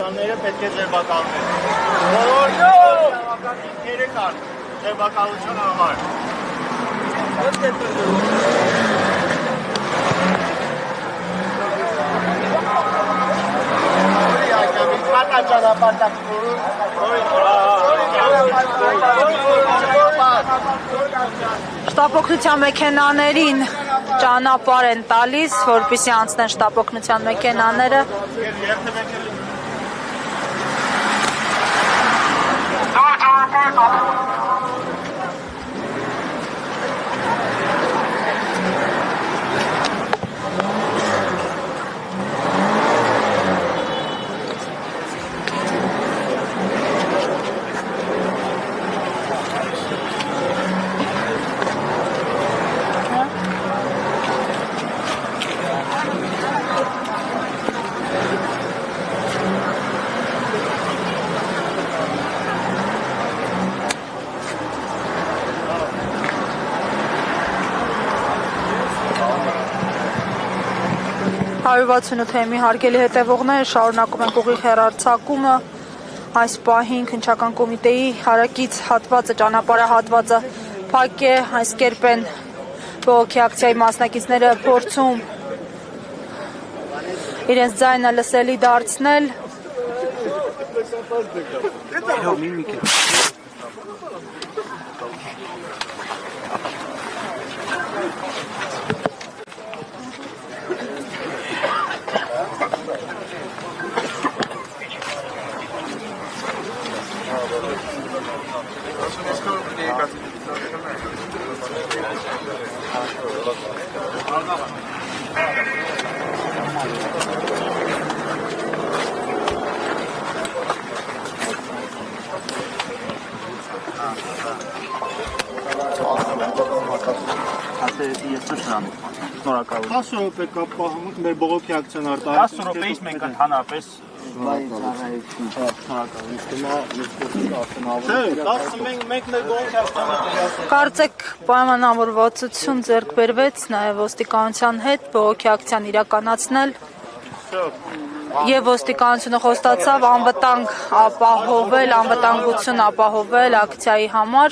մեքենաները պետք է ձերբակալվեն։ Բոլոր իրավական ինքերը կան ձերբակալության համար։ Շտապօգնության մեքենաներին ճանապարհ են տալիս, որպեսզի անցնեն շտապօգնության մեքենաները։ Թեմի հարգելի հետևողներ, շարունակում ենք ուղիղ հեռարձակումը։ Այս պահին քննչական կոմիտեի հարակից հատվածը, ճանապարհահատվածը փակ է, այս կերպ են բողոքի ակցիայի մասնակիցները փորձում իրենց ձայնը լսելի դարձնել։ Շնորհակալություն։ 10 րոպե կապ պահում մեր բողոքի ակցիան արտահայտում։ 10 րոպեից մենք ընդհանրապես Կարծեք պայմանավորվածություն ձեռք բերվեց նաև ոստիկանության հետ բողոքի ակցիան իրականացնել եւ ոստիկանությունը խոստացավ անվտանգություն ապահովել ակցիայի համար